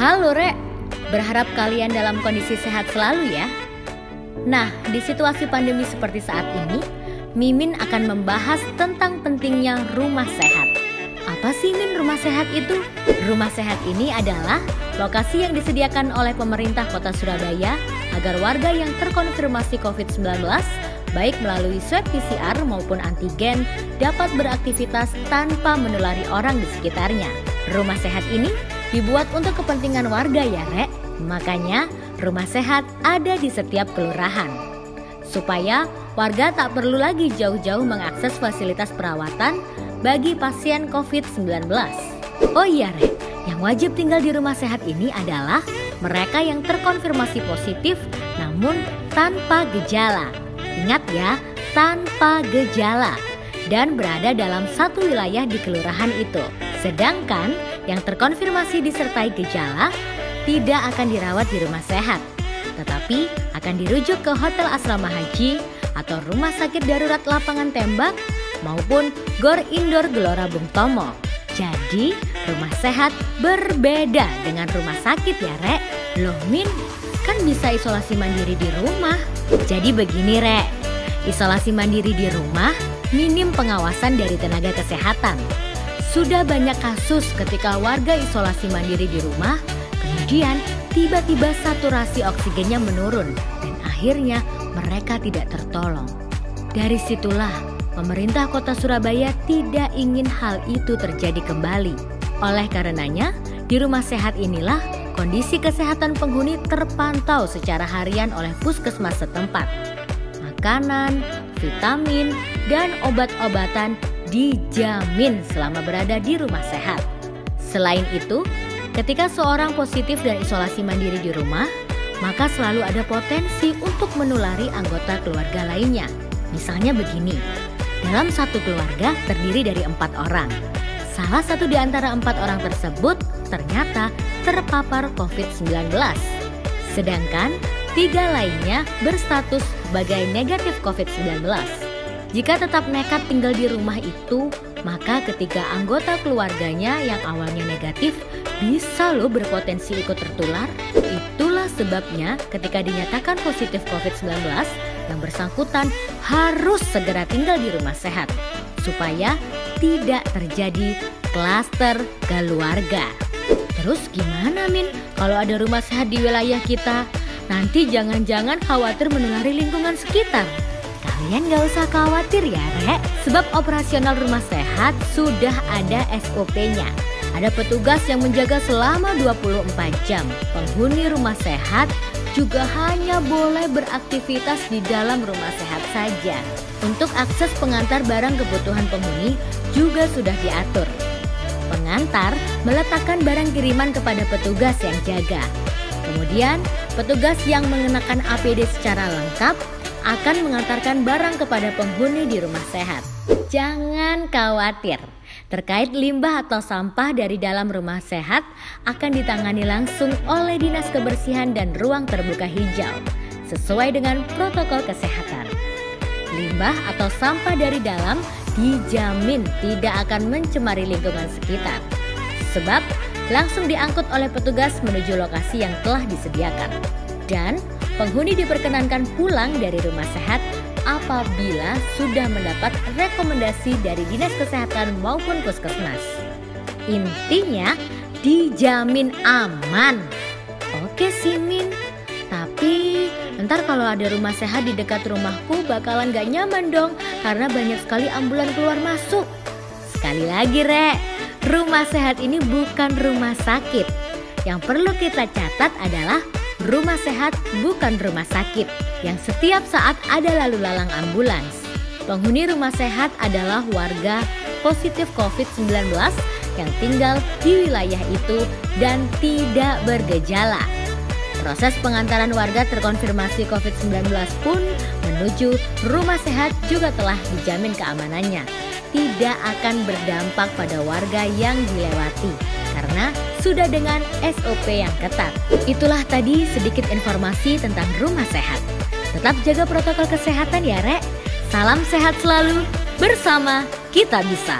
Halo Rek, berharap kalian dalam kondisi sehat selalu ya. Nah, di situasi pandemi seperti saat ini, Mimin akan membahas tentang pentingnya rumah sehat. Apa sih Min rumah sehat itu? Rumah sehat ini adalah lokasi yang disediakan oleh pemerintah Kota Surabaya agar warga yang terkonfirmasi COVID-19 baik melalui swab PCR maupun antigen dapat beraktivitas tanpa menulari orang di sekitarnya. Rumah sehat ini dibuat untuk kepentingan warga ya Rek. Makanya rumah sehat ada di setiap kelurahan. Supaya warga tak perlu lagi jauh-jauh mengakses fasilitas perawatan bagi pasien COVID-19. Oh iya Rek, yang wajib tinggal di rumah sehat ini adalah mereka yang terkonfirmasi positif namun tanpa gejala. Ingat ya, tanpa gejala dan berada dalam satu wilayah di kelurahan itu. Sedangkan yang terkonfirmasi disertai gejala tidak akan dirawat di rumah sehat, tetapi akan dirujuk ke hotel asrama haji atau rumah sakit darurat lapangan tembak maupun Gor Indoor Gelora Bung Tomo. Jadi rumah sehat berbeda dengan rumah sakit ya Rek. Loh Min, kan bisa isolasi mandiri di rumah. Jadi begini Rek, isolasi mandiri di rumah minim pengawasan dari tenaga kesehatan. Sudah banyak kasus ketika warga isolasi mandiri di rumah, kemudian tiba-tiba saturasi oksigennya menurun dan akhirnya mereka tidak tertolong. Dari situlah pemerintah Kota Surabaya tidak ingin hal itu terjadi kembali. Oleh karenanya, di rumah sehat inilah kondisi kesehatan penghuni terpantau secara harian oleh puskesmas setempat. Makanan, vitamin, dan obat-obatan dijamin selama berada di rumah sehat. Selain itu, ketika seorang positif dan isolasi mandiri di rumah, maka selalu ada potensi untuk menulari anggota keluarga lainnya. Misalnya begini, dalam satu keluarga terdiri dari 4 orang. Salah satu di antara 4 orang tersebut ternyata terpapar COVID-19. Sedangkan 3 lainnya berstatus sebagai negatif COVID-19. Jika tetap nekat tinggal di rumah itu, maka ketiga anggota keluarganya yang awalnya negatif bisa loh berpotensi ikut tertular. Itulah sebabnya ketika dinyatakan positif COVID-19, yang bersangkutan harus segera tinggal di rumah sehat supaya tidak terjadi klaster keluarga. Terus gimana Min kalau ada rumah sehat di wilayah kita? Nanti jangan-jangan khawatir menulari lingkungan sekitar. Kalian gak usah khawatir ya Rek, sebab operasional rumah sehat sudah ada SOP-nya. Ada petugas yang menjaga selama 24 jam. Penghuni rumah sehat juga hanya boleh beraktivitas di dalam rumah sehat saja. Untuk akses pengantar barang kebutuhan penghuni juga sudah diatur. Pengantar meletakkan barang kiriman kepada petugas yang jaga. Kemudian petugas yang mengenakan APD secara lengkap akan mengantarkan barang kepada penghuni di rumah sehat. Jangan khawatir, terkait limbah atau sampah dari dalam rumah sehat akan ditangani langsung oleh Dinas Kebersihan dan Ruang Terbuka Hijau sesuai dengan protokol kesehatan. Limbah atau sampah dari dalam dijamin tidak akan mencemari lingkungan sekitar, sebab langsung diangkut oleh petugas menuju lokasi yang telah disediakan. Dan penghuni diperkenankan pulang dari rumah sehat apabila sudah mendapat rekomendasi dari Dinas Kesehatan maupun Puskesmas. Intinya dijamin aman. Oke sih Min, tapi ntar kalau ada rumah sehat di dekat rumahku bakalan gak nyaman dong karena banyak sekali ambulan keluar masuk. Sekali lagi Rek, rumah sehat ini bukan rumah sakit. Yang perlu kita catat adalah rumah sehat bukan rumah sakit yang setiap saat ada lalu lalang ambulans. Penghuni rumah sehat adalah warga positif COVID-19 yang tinggal di wilayah itu dan tidak bergejala. Proses pengantaran warga terkonfirmasi COVID-19 pun menuju rumah sehat juga telah dijamin keamanannya. Tidak akan berdampak pada warga yang dilewati karena sudah dengan SOP yang ketat. Itulah tadi sedikit informasi tentang rumah sehat. Tetap jaga protokol kesehatan ya Rek. Salam sehat selalu, bersama kita bisa.